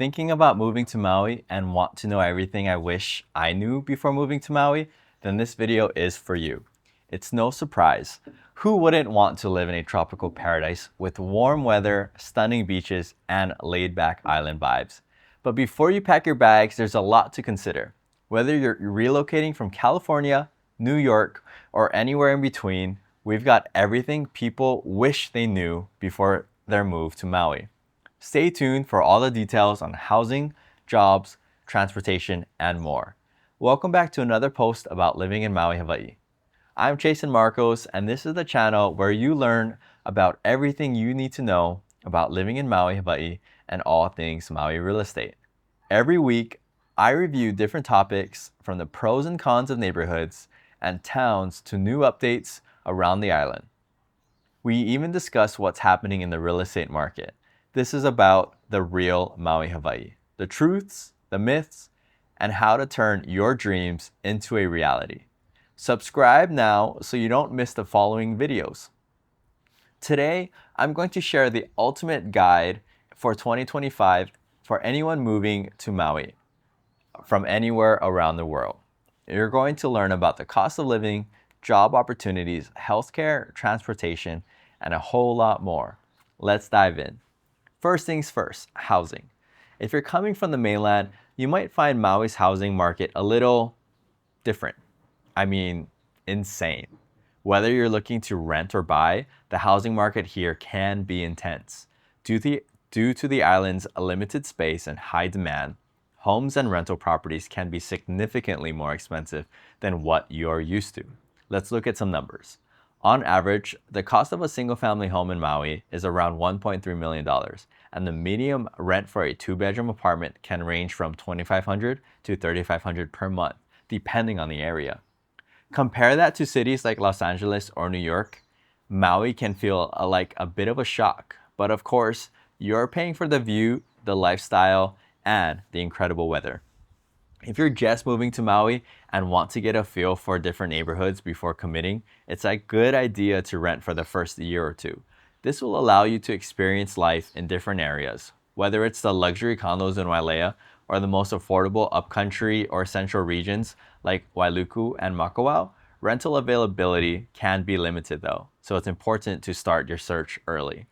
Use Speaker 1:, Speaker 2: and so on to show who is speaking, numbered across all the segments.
Speaker 1: Thinking about moving to Maui and want to know everything I wish I knew before moving to Maui? Then this video is for you. It's no surprise. Who wouldn't want to live in a tropical paradise with warm weather, stunning beaches, and laid-back island vibes? But before you pack your bags, there's a lot to consider. Whether you're relocating from California, New York, or anywhere in between, we've got everything people wish they knew before their move to Maui. Stay tuned for all the details on housing, jobs, transportation, and more. Welcome back to another post about living in Maui, Hawaii. I'm Jason Marcos, and this is the channel where you learn about everything you need to know about living in Maui, Hawaii, and all things Maui real estate. Every week, I review different topics from the pros and cons of neighborhoods and towns to new updates around the island. We even discuss what's happening in the real estate market. This is about the real Maui, Hawaii, the truths, the myths, and how to turn your dreams into a reality. Subscribe now so you don't miss the following videos. Today, I'm going to share the ultimate guide for 2025 for anyone moving to Maui from anywhere around the world. You're going to learn about the cost of living, job opportunities, healthcare, transportation, and a whole lot more. Let's dive in. First things first, housing. If you're coming from the mainland, you might find Maui's housing market a little different. I mean, insane. Whether you're looking to rent or buy, the housing market here can be intense. Due to the island's limited space and high demand, homes and rental properties can be significantly more expensive than what you're used to. Let's look at some numbers. On average, the cost of a single-family home in Maui is around $1.3 million, and the median rent for a two-bedroom apartment can range from $2,500 to $3,500 per month, depending on the area. Compare that to cities like Los Angeles or New York. Maui can feel like a bit of a shock, but of course, you're paying for the view, the lifestyle, and the incredible weather. If you're just moving to Maui and want to get a feel for different neighborhoods before committing, it's a good idea to rent for the first year or two. This will allow you to experience life in different areas. Whether it's the luxury condos in Wailea or the most affordable upcountry or central regions like Wailuku and Makawao, rental availability can be limited though, so it's important to start your search early.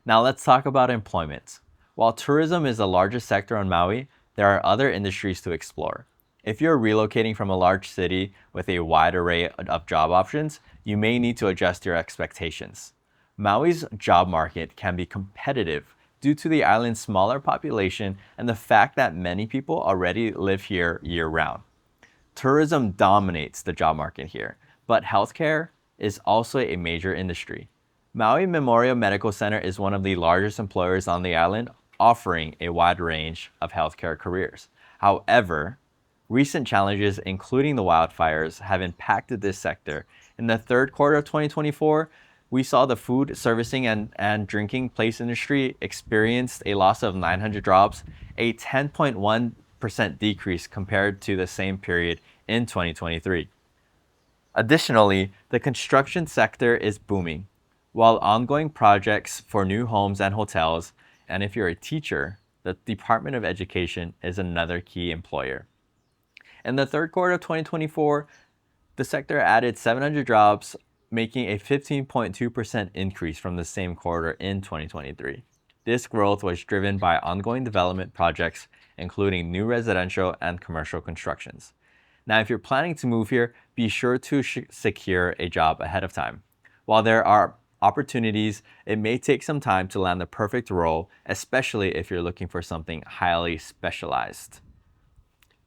Speaker 1: Now let's talk about employment. While tourism is the largest sector on Maui, there are other industries to explore. If you're relocating from a large city with a wide array of job options, you may need to adjust your expectations. Maui's job market can be competitive due to the island's smaller population and the fact that many people already live here year-round. Tourism dominates the job market here, but healthcare is also a major industry. Maui Memorial Medical Center is one of the largest employers on the island, offering a wide range of healthcare careers. However, recent challenges, including the wildfires, have impacted this sector. In the third quarter of 2024, we saw the food, servicing, and drinking place industry experienced a loss of 900 jobs, a 10.1% decrease compared to the same period in 2023. Additionally, the construction sector is booming, while ongoing projects for new homes and hotels, and if you're a teacher, the Department of Education is another key employer. In the third quarter of 2024, the sector added 700 jobs, making a 15.2% increase from the same quarter in 2023. This growth was driven by ongoing development projects, including new residential and commercial constructions. Now, if you're planning to move here, be sure to secure a job ahead of time. While there are opportunities, it may take some time to land the perfect role, especially if you're looking for something highly specialized.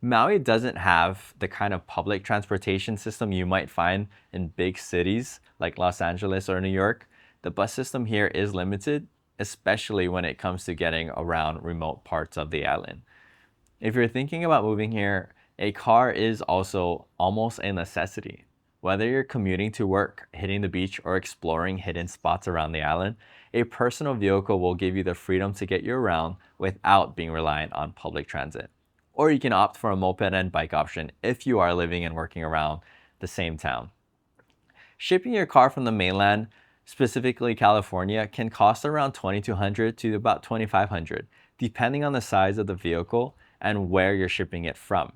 Speaker 1: Maui doesn't have the kind of public transportation system you might find in big cities like Los Angeles or New York. The bus system here is limited, especially when it comes to getting around remote parts of the island. If you're thinking about moving here, a car is also almost a necessity. Whether you're commuting to work, hitting the beach, or exploring hidden spots around the island, a personal vehicle will give you the freedom to get you around without being reliant on public transit. Or you can opt for a moped and bike option if you are living and working around the same town. Shipping your car from the mainland, specifically California, can cost around $2,200 to about $2,500, depending on the size of the vehicle and where you're shipping it from.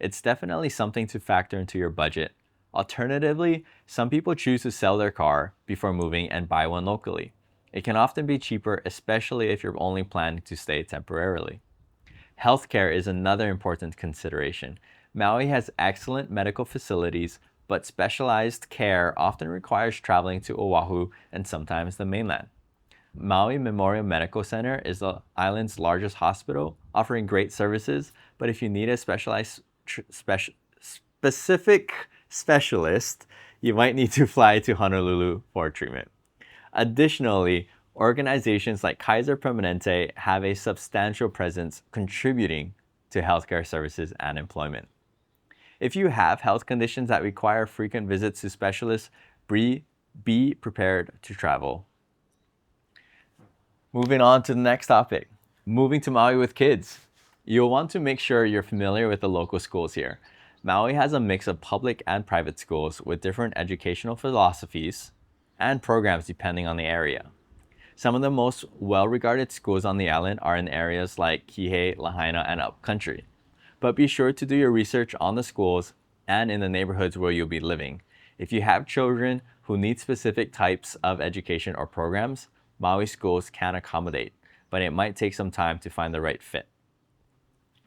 Speaker 1: It's definitely something to factor into your budget. Alternatively, some people choose to sell their car before moving and buy one locally. It can often be cheaper, especially if you're only planning to stay temporarily. Healthcare is another important consideration. Maui has excellent medical facilities, but specialized care often requires traveling to Oahu and sometimes the mainland. Maui Memorial Medical Center is the island's largest hospital, offering great services, but if you need a specific specialist, you might need to fly to Honolulu for treatment. Additionally, organizations like Kaiser Permanente have a substantial presence contributing to healthcare services and employment. If you have health conditions that require frequent visits to specialists, be prepared to travel. Moving on to the next topic, moving to Maui with kids. You'll want to make sure you're familiar with the local schools here. Maui has a mix of public and private schools with different educational philosophies and programs depending on the area. Some of the most well-regarded schools on the island are in areas like Kihei, Lahaina, and Upcountry. But be sure to do your research on the schools and in the neighborhoods where you'll be living. If you have children who need specific types of education or programs, Maui schools can accommodate, but it might take some time to find the right fit.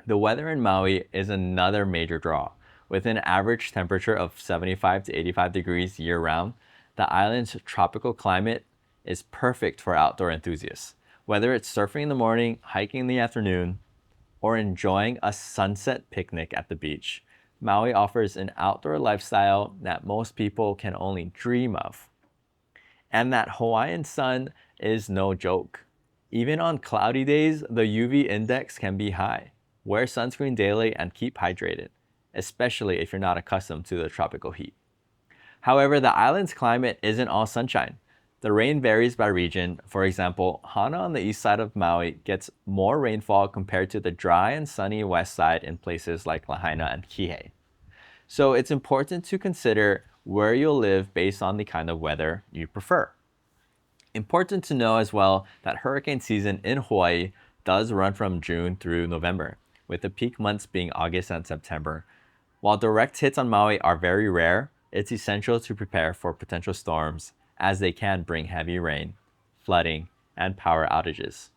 Speaker 1: The weather in Maui is another major draw. With an average temperature of 75 to 85 degrees year-round, the island's tropical climate is perfect for outdoor enthusiasts. Whether it's surfing in the morning, hiking in the afternoon, or enjoying a sunset picnic at the beach, Maui offers an outdoor lifestyle that most people can only dream of. And that Hawaiian sun is no joke. Even on cloudy days, the UV index can be high. Wear sunscreen daily and keep hydrated, especially if you're not accustomed to the tropical heat. However, the island's climate isn't all sunshine. The rain varies by region. For example, Hana on the east side of Maui gets more rainfall compared to the dry and sunny west side in places like Lahaina and Kihei. So it's important to consider where you'll live based on the kind of weather you prefer. Important to know as well that hurricane season in Hawaii does run from June through November, with the peak months being August and September. While direct hits on Maui are very rare, it's essential to prepare for potential storms as they can bring heavy rain, flooding, and power outages.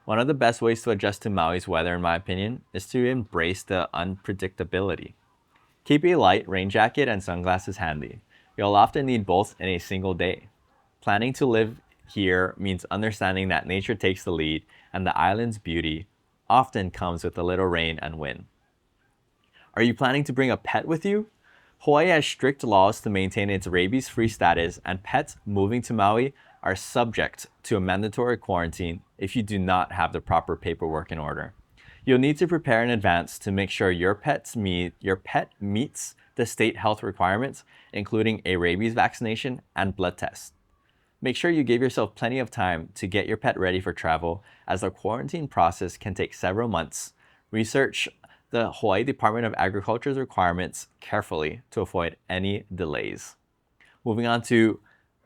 Speaker 1: One of the best ways to adjust to Maui's weather, in my opinion, is to embrace the unpredictability. Keep a light rain jacket and sunglasses handy. You'll often need both in a single day. Planning to live here means understanding that nature takes the lead and the island's beauty often comes with a little rain and wind. Are you planning to bring a pet with you? Hawaii has strict laws to maintain its rabies-free status, and pets moving to Maui are subject to a mandatory quarantine if you do not have the proper paperwork in order. You'll need to prepare in advance to make sure your pet meets the state health requirements, including a rabies vaccination and blood test. Make sure you give yourself plenty of time to get your pet ready for travel, as the quarantine process can take several months. Research the Hawaii Department of Agriculture's requirements carefully to avoid any delays. Moving on to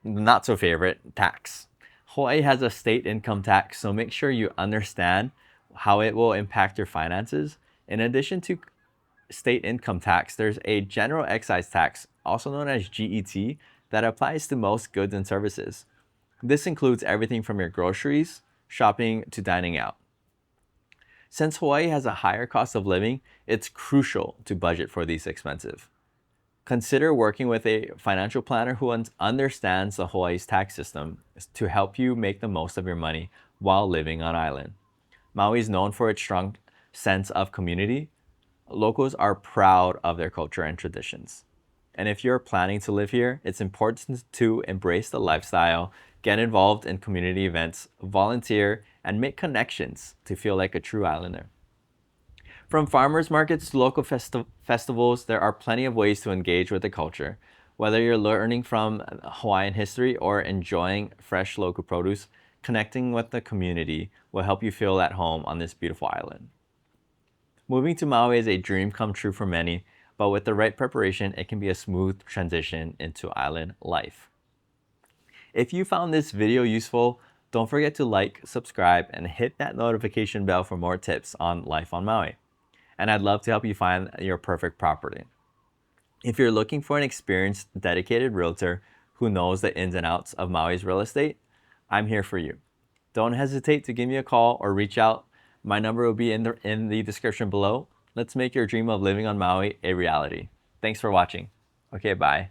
Speaker 1: not so favorite, tax. Hawaii has a state income tax, so make sure you understand how it will impact your finances. In addition to state income tax, there's a general excise tax, also known as GET, that applies to most goods and services. This includes everything from your groceries, shopping, to dining out. Since Hawaii has a higher cost of living, it's crucial to budget for these expenses. Consider working with a financial planner who understands the Hawaii's tax system to help you make the most of your money while living on island. Maui is known for its strong sense of community. Locals are proud of their culture and traditions. And if you're planning to live here, it's important to embrace the lifestyle, get involved in community events, volunteer, and make connections to feel like a true islander. From farmers markets to local festivals, there are plenty of ways to engage with the culture. Whether you're learning from Hawaiian history or enjoying fresh local produce, connecting with the community will help you feel at home on this beautiful island. Moving to Maui is a dream come true for many, but with the right preparation, it can be a smooth transition into island life. If you found this video useful, Don't forget to like, subscribe, and hit that notification bell for more tips on life on Maui. And I'd love to help you find your perfect property. If you're looking for an experienced, dedicated realtor who knows the ins and outs of Maui's real estate, I'm here for you. Don't hesitate to give me a call or reach out. My number will be in the description below. Let's make your dream of living on Maui a reality. Thanks for watching. Okay, bye.